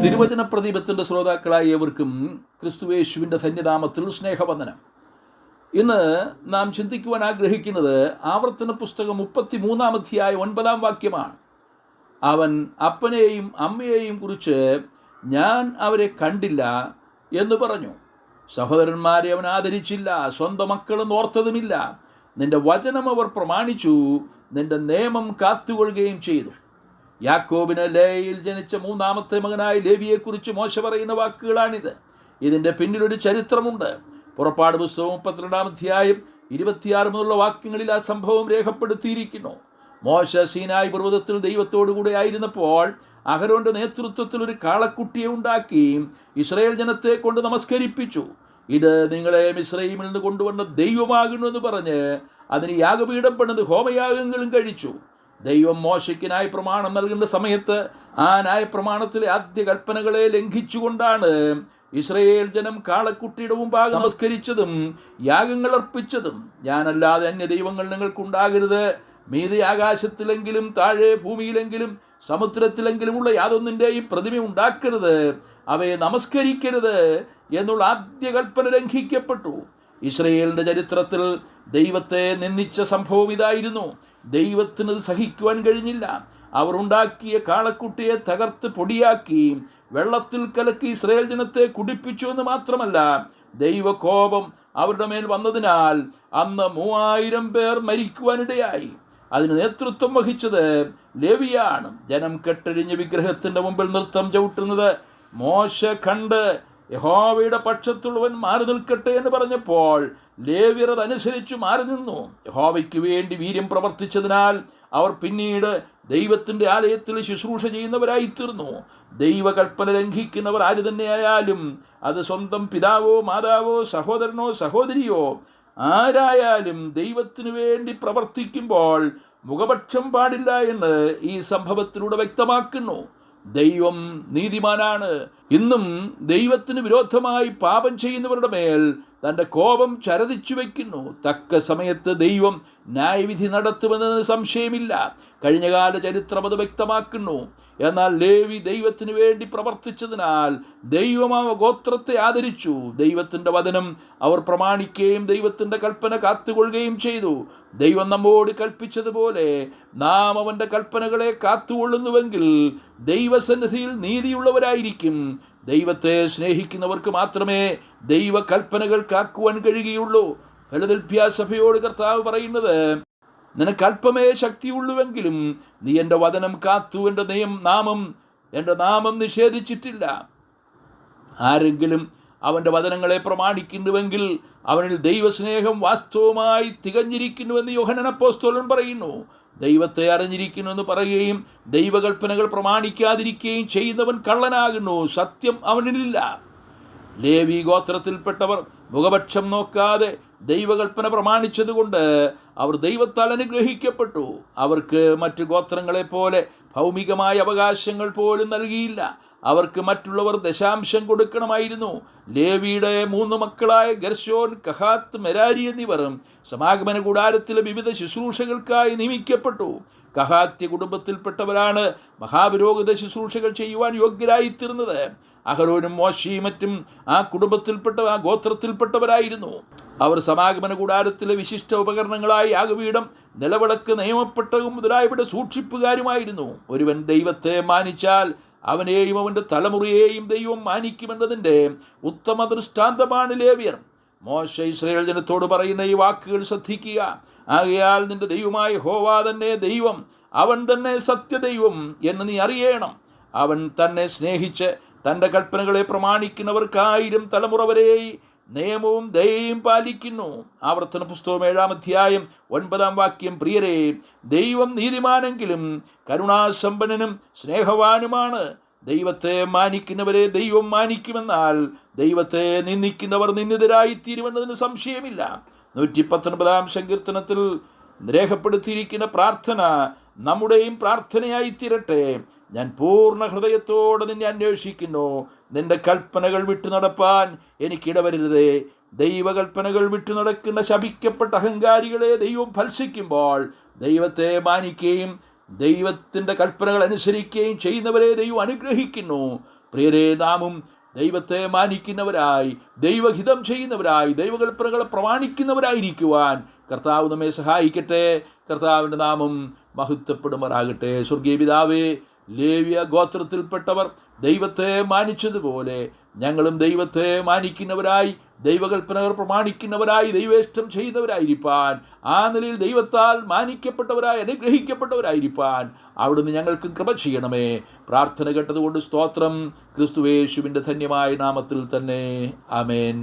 തിരുവചന പ്രദീപത്തിൻ്റെ ശ്രോതാക്കളായ ഏവർക്കും ക്രിസ്തുവേശുവിൻ്റെ ധന്യനാമത്തിൽ സ്നേഹവന്ദനം. ഇന്ന് നാം ചിന്തിക്കുവാൻ ആഗ്രഹിക്കുന്നത് ആവർത്തന പുസ്തകം 33-ാം അധ്യായം 9-ാം വാക്യമാണ്. അവൻ അപ്പനെയും അമ്മയെയും കുറിച്ച് ഞാൻ അവരെ കണ്ടില്ല എന്ന് പറഞ്ഞു. സഹോദരന്മാരെ അവൻ ആദരിച്ചില്ല, സ്വന്തം മക്കളെന്ന് ഓർത്തതുമില്ല. നിന്റെ വചനം അവർ പ്രമാണിച്ചു, നിന്റെ നിയമം കാത്തുകൊള്ളുകയും ചെയ്തു. യാക്കോബിന് ലേയിൽ ജനിച്ച 3-ാമത്തെ മകനായ ലേവിയെക്കുറിച്ച് മോശ പറയുന്ന വാക്കുകളാണിത്. ഇതിൻ്റെ പിന്നിലൊരു ചരിത്രമുണ്ട്. പുറപ്പാട് പുസ്തകം 32-ാം അധ്യായം 26 മുതലുള്ള വാക്യങ്ങളിൽ ആ സംഭവം രേഖപ്പെടുത്തിയിരിക്കുന്നു. മോശ സീനായി പർവ്വതത്തിൽ ദൈവത്തോടുകൂടെ ആയിരുന്നപ്പോൾ അഹരോന്റെ നേതൃത്വത്തിൽ ഒരു കാളക്കുട്ടിയെ ഉണ്ടാക്കി ഇസ്രായേൽ ജനത്തെ കൊണ്ട് നമസ്കരിപ്പിച്ചു. ഇത് നിങ്ങളെ മിസ്രയീമിൽ നിന്ന് കൊണ്ടുവന്ന ദൈവമാകുന്നു എന്ന് പറഞ്ഞ് അതിന് യാഗപീഠം പണിത് ഹോമയാഗങ്ങളും കഴിച്ചു. ദൈവം മോശയ്ക്ക് ന്യായപ്രമാണം നൽകുന്ന സമയത്ത് ആ ന്യായപ്രമാണത്തിലെ ആദ്യ കൽപ്പനകളെ ലംഘിച്ചുകൊണ്ടാണ് ഇസ്രായേൽ ജനം കാളക്കുട്ടിയുടെ മുമ്പാകെ നമസ്കരിച്ചതും യാഗങ്ങൾ അർപ്പിച്ചതും. ഞാനല്ലാതെ അന്യ ദൈവങ്ങൾ നിങ്ങൾക്കുണ്ടാകരുത്, മീതെ ആകാശത്തിലെങ്കിലും താഴെ ഭൂമിയിലെങ്കിലും സമുദ്രത്തിലെങ്കിലുമുള്ള യാതൊന്നിൻ്റെയും പ്രതിമ ഉണ്ടാക്കരുത്, അവയെ നമസ്കരിക്കരുത് എന്നുള്ള ആദ്യ കൽപ്പന ലംഘിക്കപ്പെട്ടു. ഇസ്രായേലിൻ്റെ ചരിത്രത്തിൽ ദൈവത്തെ നിന്ദിച്ച സംഭവം ഇതായിരുന്നു. ദൈവത്തിനത് സഹിക്കുവാൻ കഴിഞ്ഞില്ല. അവർ ഉണ്ടാക്കിയ കാളക്കുട്ടിയെ തകർത്ത് പൊടിയാക്കി വെള്ളത്തിൽ കലക്കി ഇസ്രായേൽ ജനത്തെ കുടിപ്പിച്ചു എന്ന് മാത്രമല്ല, ദൈവകോപം അവരുടെ മേൽ വന്നതിനാൽ അന്ന് 3000 പേർ മരിക്കുവാനിടയായി. അതിന് നേതൃത്വം വഹിച്ചത് ലേവിയാണ്. ജനം കെട്ടഴിഞ്ഞ് വിഗ്രഹത്തിൻ്റെ മുമ്പിൽ നൃത്തം ചവിട്ടുന്നത് മോശ കണ്ട് യഹോവയുടെ പക്ഷത്തുള്ളവൻ മാറി നിൽക്കട്ടെ എന്ന് പറഞ്ഞപ്പോൾ ലേവ്യർ അതനുസരിച്ച് മാറി നിന്നു. യഹോവയ്ക്ക് വേണ്ടി വീര്യം പ്രവർത്തിച്ചതിനാൽ അവർ പിന്നീട് ദൈവത്തിൻ്റെ ആലയത്തിൽ ശുശ്രൂഷ ചെയ്യുന്നവരായിത്തീർന്നു. ദൈവകൽപ്പന ലംഘിക്കുന്നവർ ആര് തന്നെയായാലും, അത് സ്വന്തം പിതാവോ മാതാവോ സഹോദരനോ സഹോദരിയോ ആരായാലും, ദൈവത്തിനു വേണ്ടി പ്രവർത്തിക്കുമ്പോൾ മുഖപക്ഷം പാടില്ല എന്ന് ഈ സംഭവത്തിലൂടെ വ്യക്തമാക്കുന്നു. ദൈവം നീതിമാനാണ്. ഇന്നും ദൈവത്തിന് വിരോധമായി പാപം ചെയ്യുന്നവരുടെ മേൽ തൻ്റെ കോപം ചരതിച്ചു വയ്ക്കുന്നു. തക്ക സമയത്ത് ദൈവം ന്യായവിധി നടത്തുമെന്നതിന് സംശയമില്ല. കഴിഞ്ഞകാല ചരിത്രം അത് വ്യക്തമാക്കുന്നു. എന്നാൽ ലേവി ദൈവത്തിന് വേണ്ടി പ്രവർത്തിച്ചതിനാൽ ദൈവം ആ ഗോത്രത്തെ ആദരിച്ചു. ദൈവത്തിൻ്റെ വചനം അവർ പ്രമാണിക്കുകയും ദൈവത്തിൻ്റെ കൽപ്പന കാത്തുകൊള്ളുകയും ചെയ്തു. ദൈവം നമ്മോട് കൽപ്പിച്ചതുപോലെ നാം അവൻ്റെ കൽപ്പനകളെ കാത്തുകൊള്ളുന്നുവെങ്കിൽ ദൈവസന്നിധിയിൽ നീതിയുള്ളവരായിരിക്കും. ദൈവത്തെ സ്നേഹിക്കുന്നവർക്ക് മാത്രമേ ദൈവകൽപ്പനകൾ കാക്കുവാൻ കഴിയുകയുള്ളൂ. ഫിലദെൽഫ്യ സഭയോട് കർത്താവ് പറയുന്നത്, നിനക്ക് അല്പമേ ശക്തിയുള്ളുവെങ്കിലും നീ എൻ്റെ വചനം കാത്തു, എൻ്റെ നാമം നിഷേധിച്ചിട്ടില്ല. ആരെങ്കിലും അവൻ്റെ വചനങ്ങളെ പ്രമാണിക്കുന്നുവെങ്കിൽ അവനിൽ ദൈവസ്നേഹം വാസ്തവമായി തികഞ്ഞിരിക്കുന്നുവെന്ന് യോഹന്നാൻ അപ്പോസ്തലൻ പറയുന്നു. ദൈവത്തെ അറിഞ്ഞിരിക്കുന്നുവെന്ന് പറയുകയും ദൈവകൽപ്പനകൾ പ്രമാണിക്കാതിരിക്കുകയും ചെയ്യുന്നവൻ കള്ളനാകുന്നു, സത്യം അവനിലില്ല. ലേവി ഗോത്രത്തിൽപ്പെട്ടവർ മുഖപക്ഷം നോക്കാതെ ദൈവകൽപ്പന പ്രമാണിച്ചതുകൊണ്ട് അവർ ദൈവത്താൽ അനുഗ്രഹിക്കപ്പെട്ടു. അവർക്ക് മറ്റു ഗോത്രങ്ങളെപ്പോലെ ഭൗമികമായ അവകാശങ്ങൾ പോലും നൽകിയില്ല. അവർക്ക് മറ്റുള്ളവർ ദശാംശം കൊടുക്കണമായിരുന്നു. ലേവിയുടെ 3 മക്കളായ ഗർശോൻ, കഹാത്ത്, മെരാരി എന്നിവർ സമാഗമന കൂടാരത്തിലെ വിവിധ ശുശ്രൂഷകൾക്കായി നിയമിക്കപ്പെട്ടു. കഹാത്യ കുടുംബത്തിൽപ്പെട്ടവരാണ് മഹാപുരോഹിത ശുശ്രൂഷകൾ ചെയ്യുവാൻ യോഗ്യരായിത്തീർന്നത്. അഹരോനും മോശയും മറ്റും ആ ഗോത്രത്തിൽപ്പെട്ടവരായിരുന്നു. അവർ സമാഗമന കൂടാരത്തിലെ വിശിഷ്ട ഉപകരണങ്ങളായി യാഗപീഠം, നിലവിളക്ക്, നിയമപ്പെട്ടകം മുതലായവയുടെ സൂക്ഷിപ്പുകാരുമായിരുന്നു. ഒരുവൻ ദൈവത്തെ മാനിച്ചാൽ അവനെയും അവൻ്റെ തലമുറയെയും ദൈവം മാനിക്കുമെന്നതിൻ്റെ ഉത്തമ ദൃഷ്ടാന്തമാണ് ലേവ്യർ. മോശ ഇസ്രായേൽ ജനത്തോട് പറയുന്ന ഈ വാക്കുകൾ ശ്രദ്ധിക്കുക. ആകയാൽ നിന്റെ ദൈവമായ യഹോവ തന്നെ ദൈവം, അവൻ തന്നെ സത്യദൈവം എന്ന് നീ അറിയണം. അവൻ തന്നെ സ്നേഹിച്ച് തൻ്റെ കൽപ്പനകളെ പ്രമാണിക്കുന്നവർക്ക് 1000 തലമുറ വരെ നിയമവും ദയയും പാലിക്കുന്നു. ആവർത്തന പുസ്തകം 7-ാം അധ്യായം 9-ാം വാക്യം. പ്രിയരെ, ദൈവം നീതിമാനെങ്കിലും കരുണാസമ്പന്നനും സ്നേഹവാനുമാണ്. ദൈവത്തെ മാനിക്കുന്നവരെ ദൈവം മാനിക്കുമെന്നാൽ ദൈവത്തെ നിന്ദിക്കുന്നവർ നിന്ദിതരായിത്തീരുമെന്നതിന് സംശയമില്ല. 119-ാം സങ്കീർത്തനത്തിൽ രേഖപ്പെടുത്തിയിരിക്കുന്ന പ്രാർത്ഥന നമ്മുടെയും പ്രാർത്ഥനയായിത്തീരട്ടെ. ഞാൻ പൂർണ്ണ ഹൃദയത്തോടെ നിന്നെ അന്വേഷിക്കുന്നു, നിന്റെ കൽപ്പനകൾ വിട്ടു നടപ്പാൻ എനിക്കിടവരുതേ. ദൈവകൽപ്പനകൾ വിട്ടു നടക്കുന്ന ശപിക്കപ്പെട്ട അഹങ്കാരികളെ ദൈവം ഭത്സിക്കുമ്പോൾ ദൈവത്തെ മാനിക്കുകയും ദൈവത്തിൻ്റെ കൽപ്പനകൾ അനുസരിക്കുകയും ചെയ്യുന്നവരെ ദൈവം അനുഗ്രഹിക്കുന്നു. പ്രിയരേ, നാമും ദൈവത്തെ മാനിക്കുന്നവരായി, ദൈവഹിതം ചെയ്യുന്നവരായി, ദൈവകൽപ്പനകളെ പ്രമാണിക്കുന്നവരായിരിക്കുവാൻ കർത്താവ് നമ്മെ സഹായിക്കട്ടെ. കർത്താവിൻ്റെ നാമം മഹത്വപ്പെടുമാറാകട്ടെ. സ്വർഗീയ പിതാവേ, ലേവ്യ ഗോത്രത്തിൽപ്പെട്ടവർ ദൈവത്തെ മാനിച്ചതുപോലെ ഞങ്ങളും ദൈവത്തെ മാനിക്കുന്നവരായി, ദൈവകൽപ്പനകൾ പ്രമാണിക്കുന്നവരായി, ദൈവേഷ്ടം ചെയ്യുന്നവരായിരിക്കാൻ, ആ നിലയിൽ ദൈവത്താൽ മാനിക്കപ്പെട്ടവരായി, അനുഗ്രഹിക്കപ്പെട്ടവരായിരിക്കാൻ അവിടുന്ന് ഞങ്ങൾക്ക് കൃപ ചെയ്യണമേ. പ്രാർത്ഥന കേട്ടതുകൊണ്ട് സ്തോത്രം. ക്രിസ്തുയേശുവിൻ്റെ ധന്യമായ നാമത്തിൽ തന്നെ. ആമേൻ.